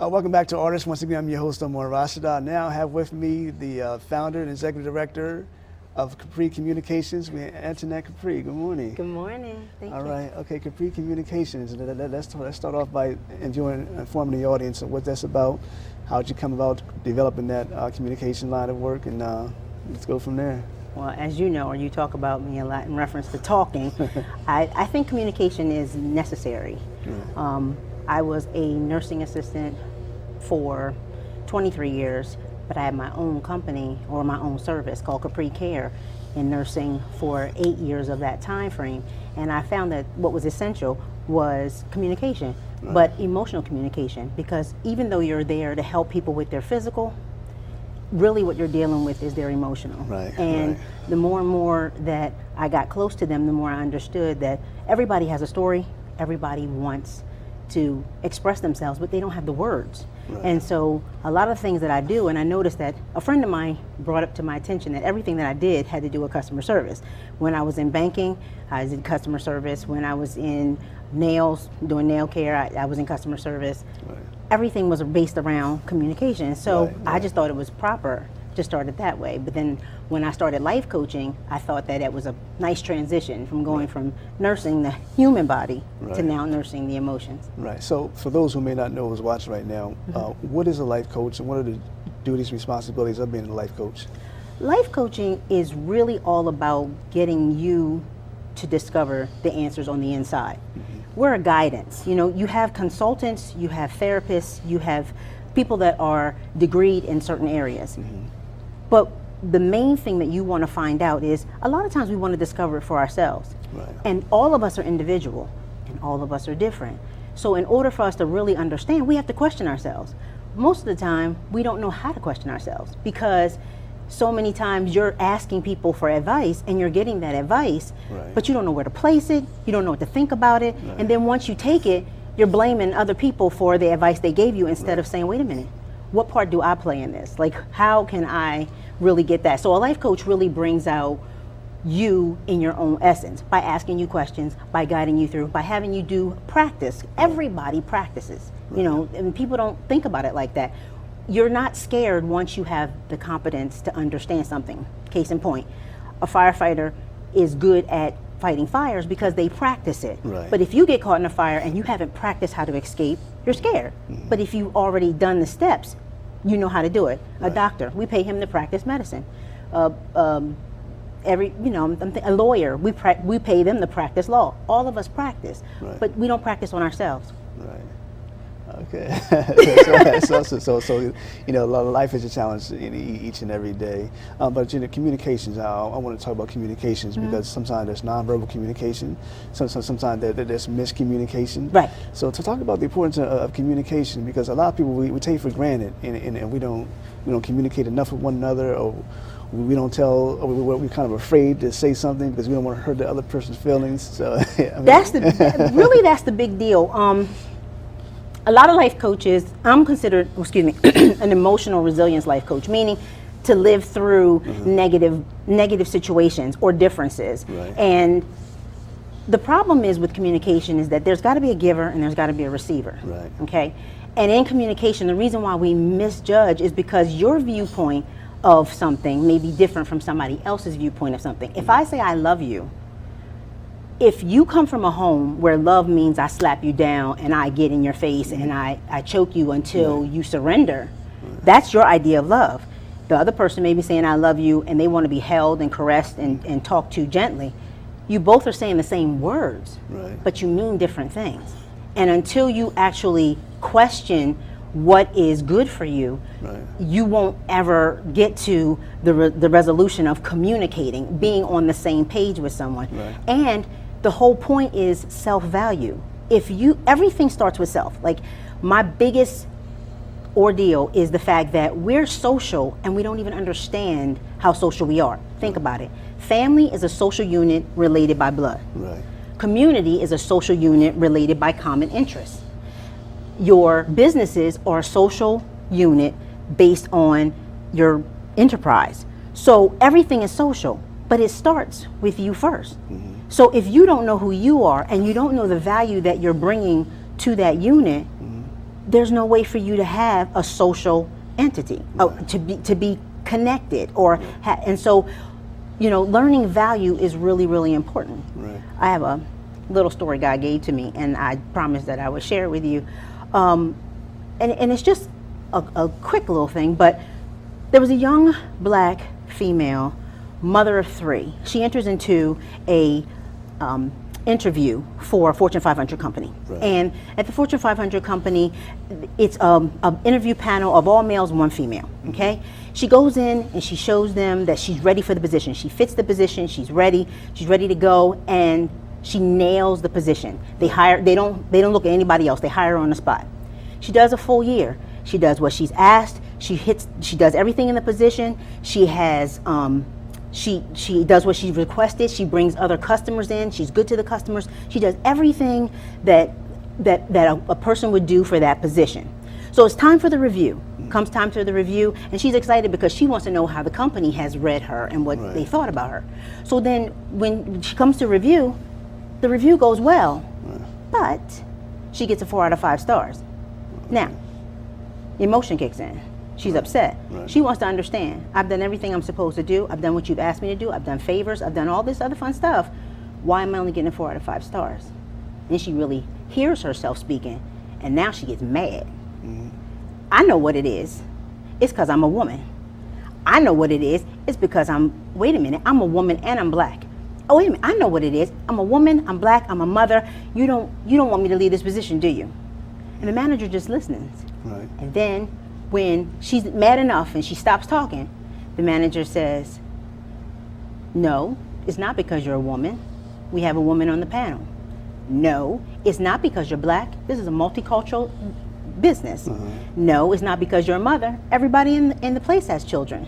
Welcome back to Artists. Once again, I'm your host, Omar. Rashada. I now have with me the founder and executive director of Capri Communications, Antoinette Capri. Good morning. Good morning. Thank you. All right. Okay, Capri Communications. Let's start off by informing the audience of what that's about. How did you come about developing that communication line of work, and let's go from there. Well, as you know, or you talk about me a lot in reference to talking, I think communication is necessary. Right. I was a nursing assistant for 23 years, but I had my own company or my own service called Capri Care in nursing for 8 years of that time frame. And I found that what was essential was communication, Right. but emotional communication, because even though you're there to help people with their physical, really what you're dealing with is their emotional. Right, and right. the more and more that I got close to them, the more I understood that everybody has a story, everybody wants to express themselves, but they don't have the words. Right. And so a lot of things that I do, and I noticed that a friend of mine brought up to my attention that everything that I did had to do with customer service. When I was in banking, I was in customer service. When I was in nails, doing nail care, I was in customer service. Right. Everything was based around communication. So Right, I right. just thought it was proper to start it that way. But then when I started life coaching, I thought that it was a nice transition from going from nursing the human body Right. to now nursing the emotions. Right. So, for those who may not know who's watching right now, what is a life coach, and what are the duties and responsibilities of being a life coach? Life coaching is really all about getting you to discover the answers on the inside. We're a guidance. You know, you have consultants, you have therapists, you have people that are degreed in certain areas. But the main thing that you want to find out is a lot of times we want to discover it for ourselves. Right. And all of us are individual and all of us are different. So in order for us to really understand, we have to question ourselves. Most of the time, we don't know how to question ourselves because so many times you're asking people for advice and you're getting that advice, Right. but you don't know where to place it, you don't know what to think about it, Right. and then once you take it, you're blaming other people for the advice they gave you instead of saying, wait a minute, what part do I play in this? Like, how can I really get that? So a life coach really brings out you in your own essence by asking you questions, by guiding you through, by having you do practice. Everybody practices, you know, and people don't think about it like that. You're not scared once you have the competence to understand something. Case in point, a firefighter is good at fighting fires because they practice it. Right. But if you get caught in a fire and you haven't practiced how to escape, you're scared. But if you've already done the steps, you know how to do it. A Right. doctor, we pay him to practice medicine. A lawyer, we pay them to practice law. All of us practice, Right. but we don't practice on ourselves. Right. Okay. so you know, life is a challenge each and every day. But you know, communications. I want to talk about communications because sometimes there's nonverbal communication. Sometimes there's miscommunication. Right. So to talk about the importance of communication, because a lot of people we take for granted, and we don't communicate enough with one another, or we don't tell, or we're kind of afraid to say something because we don't want to hurt the other person's feelings. So I mean, That's the big deal. A lot of life coaches, I'm considered, an emotional resilience life coach, meaning to live through negative situations or differences. Right. And the problem is with communication is that there's got to be a giver and there's got to be a receiver. Right. Okay. And in communication, the reason why we misjudge is because your viewpoint of something may be different from somebody else's viewpoint of something. If I say I love you, if you come from a home where love means I slap you down and I get in your face and I choke you until you surrender, that's your idea of love. The other person may be saying I love you and they want to be held and caressed and talked to gently. You both are saying the same words, Right. but you mean different things. And until you actually question what is good for you, Right. you won't ever get to the resolution of communicating, being on the same page with someone. Right. And the whole point is self-value. Everything starts with self. Like, my biggest ordeal is the fact that we're social and we don't even understand how social we are. Think about it. Family is a social unit related by blood. Right. Community is a social unit related by common interests. Your businesses are a social unit based on your enterprise. So everything is social, but it starts with you first. So if you don't know who you are and you don't know the value that you're bringing to that unit, there's no way for you to have a social entity, to be connected, or and so, learning value is really, really important. Right. I have a little story God gave to me, and I promised that I would share it with you. And it's just a quick little thing, but there was a young black female, mother of 3. She enters into a interview for a Fortune 500 company. Right. And at the Fortune 500 company, it's an interview panel of all males, 1 female, okay? She goes in and she shows them that she's ready for the position. She fits the position, she's ready to go, and she nails the position. They don't look at anybody else, they hire her on the spot. She does a full year. She does what she's asked, she does everything in the position. She has, she does what she's requested. She brings other customers in. She's good to the customers. She does everything that a person would do for that position. So it's time for the review. Comes time for the review, and she's excited because she wants to know how the company has read her and what they thought about her. So then when she comes to review, the review goes well, but she gets a 4 out of 5 stars. Now, emotion kicks in. She's upset. Right. She wants to understand. I've done everything I'm supposed to do. I've done what you've asked me to do. I've done favors. I've done all this other fun stuff. Why am I only getting a 4 out of 5 stars? And she really hears herself speaking, and now she gets mad. I know what it is. It's because I'm a woman. I know what it is. It's because wait a minute, I'm a woman and I'm black. Oh, wait a minute, I know what it is. I'm a woman, I'm black, I'm a mother. You don't want me to leave this position, do you? And the manager just listens. Right. And then when she's mad enough and she stops talking, the manager says, no, it's not because you're a woman. We have a woman on the panel. No, it's not because you're black. This is a multicultural business. No, it's not because you're a mother. Everybody in the place has children.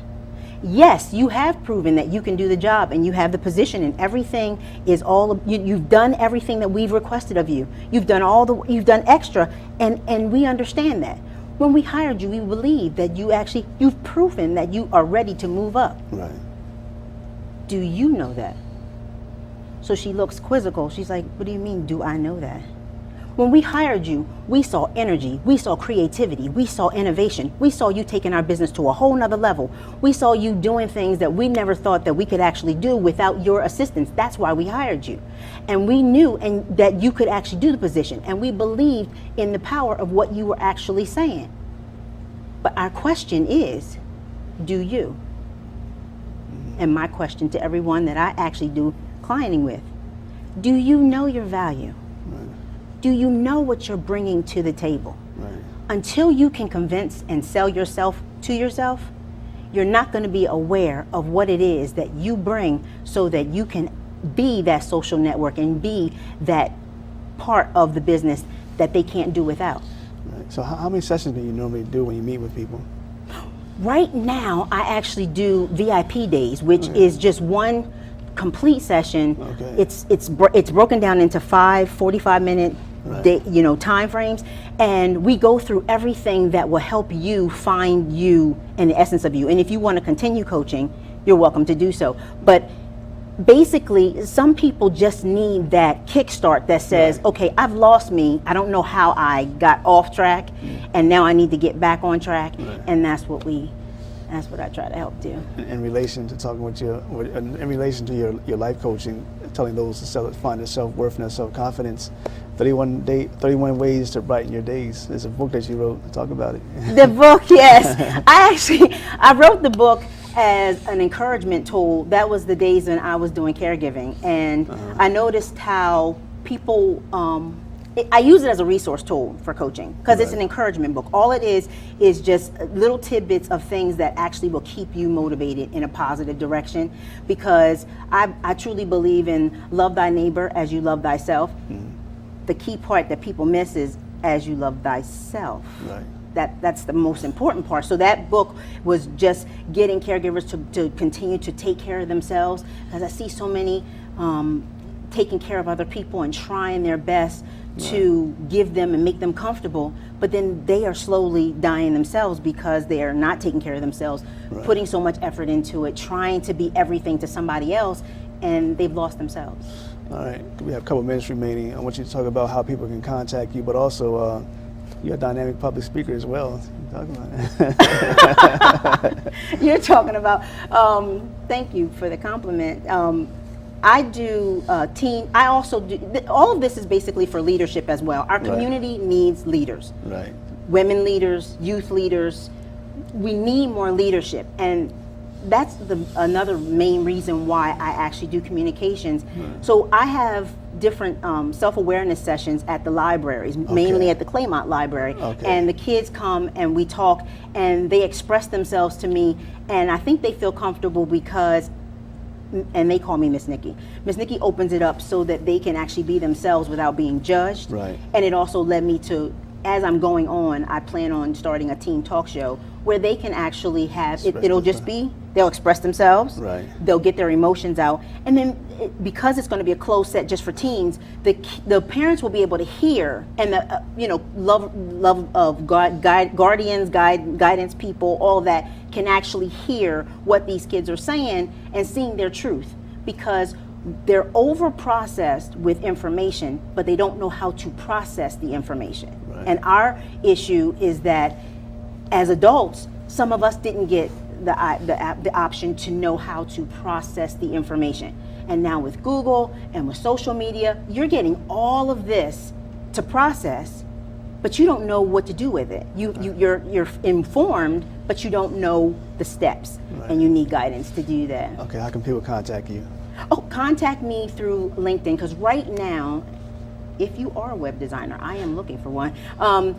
Yes, you have proven that you can do the job and you have the position, and everything is you've done everything that we've requested of you. You've done you've done extra, and we understand that. When we hired you, we believe that you've proven that you are ready to move up. Right. Do you know that? So she looks quizzical. She's like, what do you mean, do I know that? When we hired you, we saw energy, we saw creativity, we saw innovation, we saw you taking our business to a whole nother level. We saw you doing things that we never thought that we could actually do without your assistance. That's why we hired you. And we knew that you could actually do the position, and we believed in the power of what you were actually saying. But our question is, do you? And my question to everyone that I actually do clienting with, do you know your value? Do you know what you're bringing to the table? Right. Until you can convince and sell yourself to yourself, you're not going to be aware of what it is that you bring, so that you can be that social network and be that part of the business that they can't do without. Right. So how many sessions do you normally do when you meet with people? Right now, I actually do VIP days, which is just one complete session. Okay. It's broken down into 5 45-minute time frames, and we go through everything that will help you find you and the essence of you. And if you want to continue coaching, you're welcome to do so. But basically, some people just need that kickstart that says, okay, I've lost me. I don't know how I got off track, and now I need to get back on track. And that's what I try to help do. In relation to talking with in relation to your life coaching, telling those to find their self-worth and their self-confidence, 31 ways to brighten your days. There's a book that you wrote to talk about it. The book, yes. I wrote the book as an encouragement tool. That was the days when I was doing caregiving, and I noticed how people, I use it as a resource tool for coaching, because it's an encouragement book. All it is just little tidbits of things that actually will keep you motivated in a positive direction, because I truly believe in love thy neighbor as you love thyself. The key part that people miss is as you love thyself. Right. That's the most important part. So that book was just getting caregivers to continue to take care of themselves, because I see so many taking care of other people and trying their best to give them and make them comfortable, but then they are slowly dying themselves because they are not taking care of themselves, putting so much effort into it, trying to be everything to somebody else, and they've lost themselves. All right, we have a couple minutes remaining. I want you to talk about how people can contact you, but also You're a dynamic public speaker as well. You're talking about it. You're talking about, thank you for the compliment. I do team, I also do, all of this is basically for leadership as well. Our community needs leaders. Right. Women leaders, youth leaders. We need more leadership. And that's another main reason why I actually do communications. So I have different self-awareness sessions at the libraries, mainly at the Claymont Library. And the kids come and we talk and they express themselves to me, and I think they feel comfortable because, and they call me Miss Nikki. Miss Nikki opens it up so that they can actually be themselves without being judged. Right. And it also led me to, as I'm going on, I plan on starting a team talk show where they can actually have, it'll just be, they'll express themselves, they'll get their emotions out, and then because it's going to be a closed set just for teens, the parents will be able to hear, and the love of guardians, guidance people, all that can actually hear what these kids are saying and seeing their truth, because they're over processed with information, but they don't know how to process the information. And our issue is that as adults, some of us didn't get the option to know how to process the information. And now with Google and with social media, you're getting all of this to process, but you don't know what to do with it. You're informed, but you don't know the steps, and you need guidance to do that. Okay, how can people contact you? Oh, contact me through LinkedIn, because right now, if you are a web designer, I am looking for one. I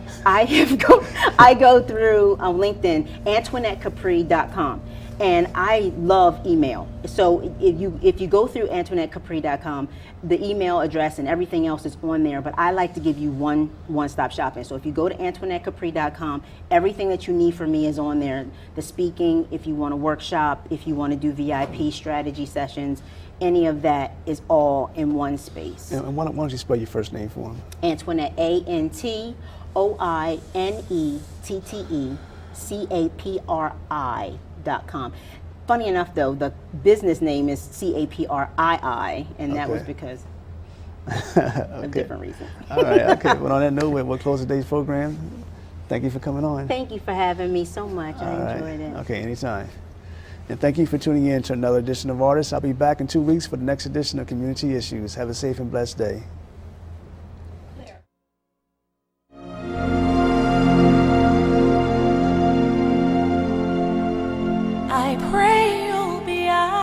go through LinkedIn, AntoinetteCapri.com, and I love email. So if you go through AntoinetteCapri.com, the email address and everything else is on there. But I like to give you one-stop shopping. So if you go to AntoinetteCapri.com, everything that you need from me is on there. The speaking, if you want to workshop, if you want to do VIP strategy sessions, any of that is all in one space. And why don't you spell your first name for them? Antoinette, ANTOINETTECAPRI.com. Funny enough, though, the business name is CAPRII, and that was because a different reason. All right, okay. Well, on that note, we'll close today's program. Thank you for coming on. Thank you for having me so much. I enjoyed it. Okay, anytime. And thank you for tuning in to another edition of Artists. I'll be back in 2 weeks for the next edition of Community Issues. Have a safe and blessed day.